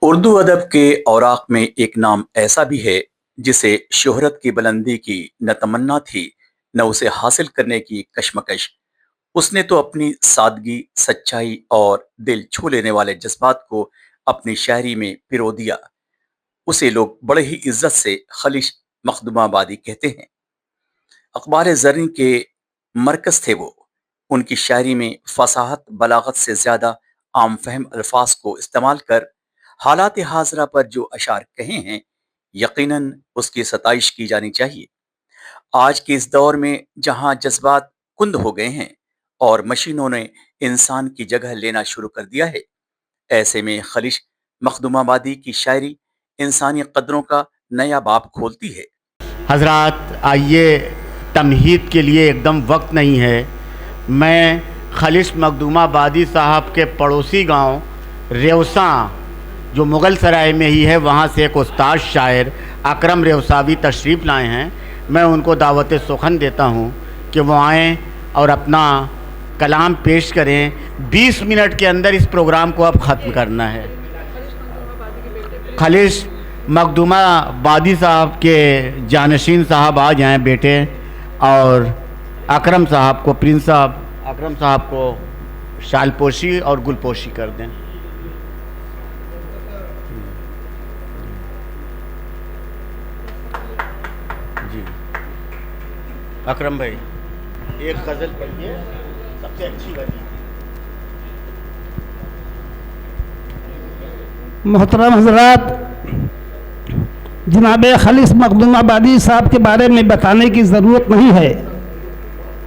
उर्दू अदब के औराक में एक नाम ऐसा भी है जिसे शोहरत की बुलंदी की न तमन्ना थी न उसे हासिल करने की कश्मकश। उसने तो अपनी सादगी, सच्चाई और दिल छू लेने वाले जज्बात को अपनी शायरी में पिरो दिया। उसे लोग बड़े ही इज्जत से खलिश मखदूमाबादी कहते हैं। अखबार जरिन के मरकज थे वो। उनकी शायरी में फसाहत, बलागत से ज्यादा आम फहम अल्फाज को इस्तेमाल कर हालात हाजरा पर जो अशार कहे हैं, यकीनन उसकी सताइश की जानी चाहिए। आज के इस दौर में जहां जज्बात कुंद हो गए हैं और मशीनों ने इंसान की जगह लेना शुरू कर दिया है, ऐसे में खलिश मखदूमाबादी की शायरी इंसानी कदरों का नया बाब खोलती है। हज़रात, आइए, तमहीद के लिए एकदम वक्त नहीं है। मैं खलिश मखदूमाबादी साहब के पड़ोसी गांव रेवसा, जो मुग़ल सराय में ही है, वहां से एक उस्ताद शायर अकरम रेवसावी तशरीफ़ लाए हैं। मैं उनको दावत सुखन देता हूं कि वो आएँ और अपना कलाम पेश करें। 20 मिनट के अंदर इस प्रोग्राम को अब ख़त्म करना है। खलिश मखदूमाबादी साहब के जानशीन साहब आ जाएं बेटे, और अकरम साहब को, प्रिंस साहब अकरम साहब को शालपोशी और गुलपोशी कर दें। जी अकरम भाई, एक गज़ल पढ़िए, सबसे अच्छी वाली। मोहतरम हज़रात, जनाब खलिश मखदूमाबादी साहब के बारे में बताने की ज़रूरत नहीं है।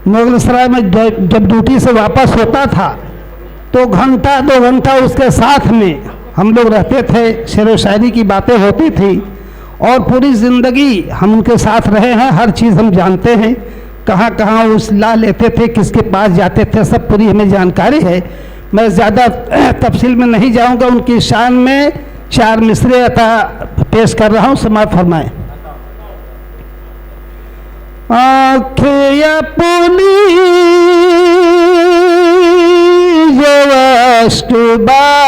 मुग़ल सराय में जब ड्यूटी से वापस होता था तो घंटा 2 घंटा उसके साथ में हम लोग रहते थे, शेर व शायरी की बातें होती थी और पूरी ज़िंदगी हम उनके साथ रहे हैं। हर चीज़ हम जानते हैं, कहाँ कहाँ वो सलाह लेते थे, किसके पास जाते थे, सब पूरी हमें जानकारी है। मैं ज़्यादा तफसील में नहीं जाऊंगा। उनकी शान में 4 मिसरे अता पेश कर रहा हूँ, समाअत फरमाएं। आँखें अपनी जो अश्क बार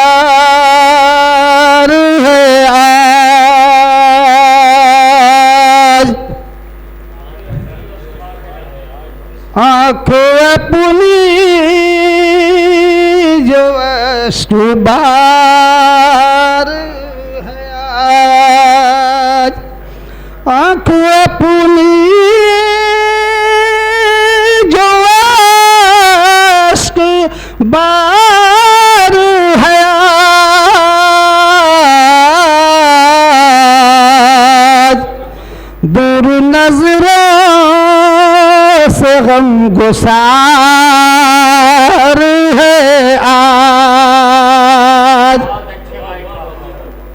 है आज, आँखें अपनी जो अश्क बार है आज, आँख अपनी जो अश्क बार है आज, दूर नजरों से गम गुसार है आज,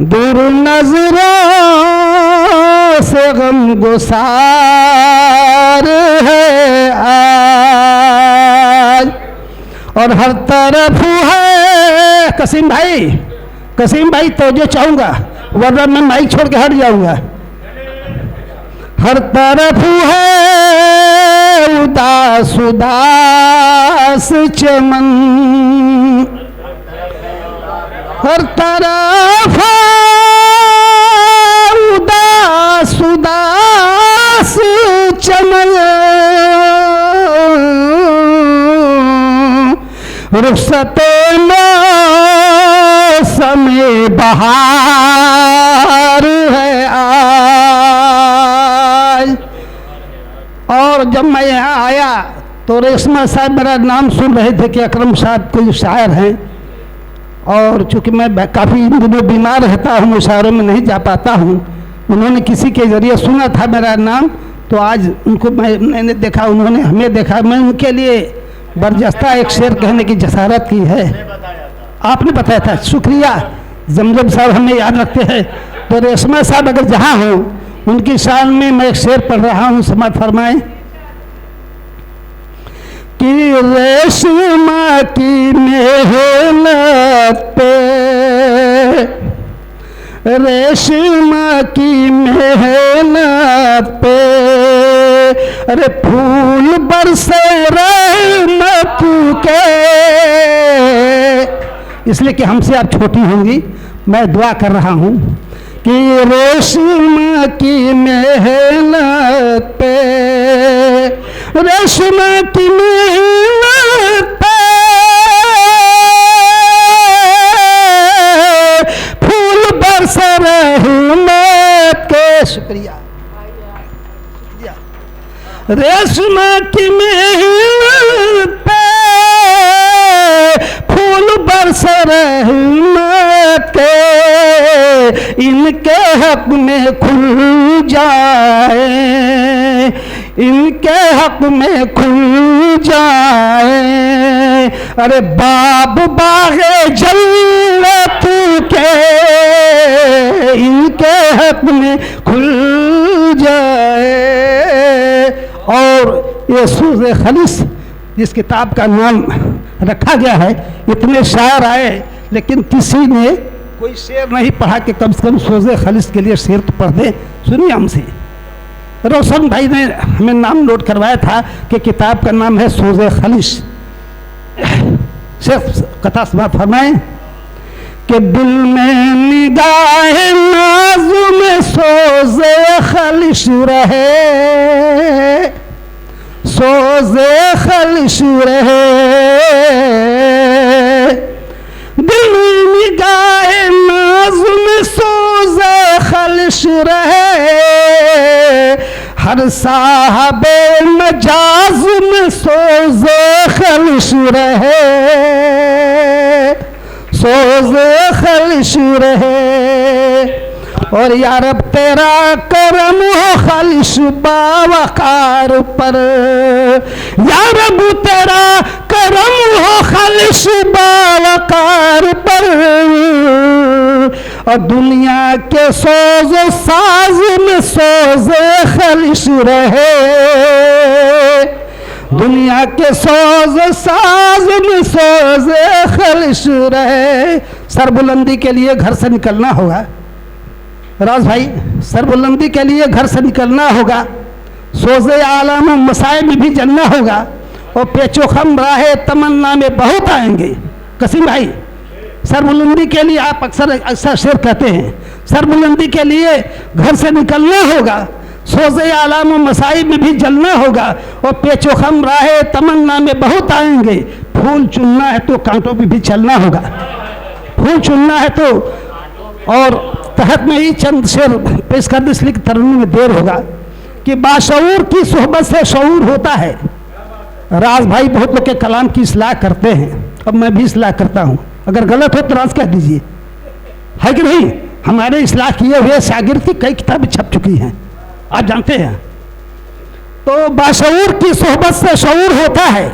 दूर नजरों से गम गुसार है आज, और हर तरफ है कसीम भाई तोजो चाहूँगा, वरना मैं माइक छोड़ के हट जाऊँगा। हर तरफ है उदास उदास चमन, हर तरफ उदास उदास चमन, रुखसते मौसम बहार है आज। और जब मैं यहाँ आया तो रेशमा साहब मेरा नाम सुन रहे थे कि अकरम साहब कोई शायर हैं, और चूँकि मैं काफ़ी इन दिनों बीमार रहता हूँ, मुशायरों में नहीं जा पाता हूँ, उन्होंने किसी के ज़रिए सुना था मेरा नाम, तो आज उनको मैंने देखा, उन्होंने हमें देखा। मैं उनके लिए बरजस्ता एक शेर कहने की जसारत की है। आपने बताया था, शुक्रिया। जमजम साहब हमें याद रखते हैं। तो रेशमा साहब अगर जहाँ हों, उनकी शान में मैं एक शेर पढ़ रहा हूँ, समाअत फरमाएं। कि रेशमा की मेहनत पे, रेशमा की मेहनत पे, अरे फूल बरसे रहमत के, इसलिए कि हमसे आप छोटी होंगी। मैं दुआ कर रहा हूँ कि रेशम की मेहनत पे, रेशम की मेहनत पे फूल बरस रहमत के। शुक्रिया। रेशम की मेहनत पे फूल बरस रहमत के, इनके हक में खुल जाए, इनके हक में खुल जाए। अरे बाब बागे जन्नत के, इनके हक में खुल जाए। और ये सूज़े खलिस जिस किताब का नाम रखा गया है, इतने शायर आए लेकिन किसी ने कोई शेर नहीं पढ़ा कि कम से कम सूज़े खलिस के लिए शेर तो पढ़ दे। सुनिए हमसे, रोशन भाई ने हमें नाम नोट करवाया था कि किताब का नाम है सूज़े खलिस। सिर्फ कथा समाप्त फरमाएं कि दिल में निगाह नाज़ुम सोज़े खलिस रहे, सोज़े खलिस रहे। दिल में निगाह नाज़ुम सोज़े खलिस रहे, हर साहबे मजाज में सोज़े खलिस रहे, सोज़े खलिस रहे। और या रब तेरा करम हो खलिस बावकार पर, या रब तेरा करम हो खलिस बावकार पर। और दुनिया के सोज़ साज में सोज़े खलिस रहे, दुनिया के सोज़ साज में सोज़े खलिस रहे। सरबुलंदी के लिए घर से निकलना होगा राज भाई, सरबुलंदी के लिए घर से निकलना होगा, सोज़े आलम मसाए में भी जलना होगा। और पेचोखम राहे तमन्ना में बहुत आएंगे। कसीम भाई, सरबुलंदी के लिए आप अक्सर शेर कहते हैं, सरबुलंदी के लिए घर से निकलना होगा, सोज़े आलम मसाई में भी जलना होगा। और पेचोखम राहे तमन्ना में बहुत आएंगे। फूल चुनना है तो कांटों पे भी चलना होगा, फूल चुनना है तो। और तहत में ही चंद शेर पेश कर दे, इसलिए तरन्नुम में देर होगा कि बाशऊर की सोहबत से शऊर होता है। राज भाई बहुत लोग के कलाम की इस्लाह करते हैं, अब मैं भी इस्लाह करता हूँ, अगर गलत हो तो राज कह दीजिए, है कि नहीं। हमारे इस्लाह किए हुए शागिर्द की कई किताबें छप चुकी हैं, आप जानते हैं। तो बाशऊर की सोहबत से शऊर होता है,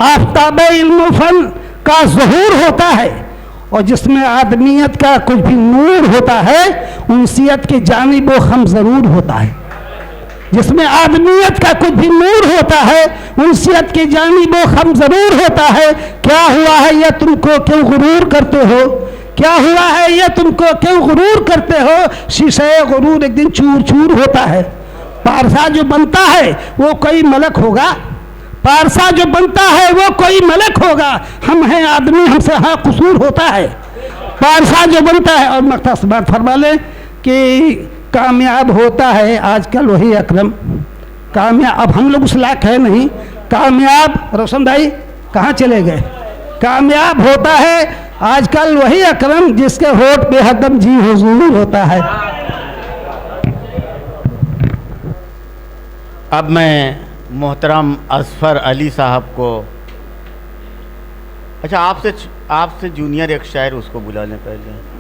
आफ्ताब इल्म फन का ज़हूर होता है। और जिसमें आदमियत का कुछ भी नूर होता है, उनसियत की जानिब वो हम ज़रूर होता है। जिसमें आदमियत का कुछ भी नूर होता है, उनसियत की जानिब वो हम ज़रूर होता है। क्या हुआ है ये तुमको क्यों गुरूर करते हो, क्या हुआ है ये तुमको क्यों गुरूर करते हो। शीशे गुरूर एक दिन चूर चूर होता है। पारसा जो बनता है वो कोई मलक होगा, पारसा जो बनता है वो कोई मलक होगा। हम हैं आदमी, हमसे हाँ कसूर होता है। पारसा जो बनता है, और मक्ता से बात फरमा लें कि कामयाब होता है आजकल वही अकरम। कामयाब अब हम लोग उस लायक है नहीं, कामयाब रोशन भाई कहाँ चले गए। कामयाब होता है आजकल वही अकरम जिसके होठ पे हरदम जी हुजूर होता है। अब मैं मोहतरम असफर अली साहब को, अच्छा आपसे जूनियर एक शायर उसको बुला लें पहले।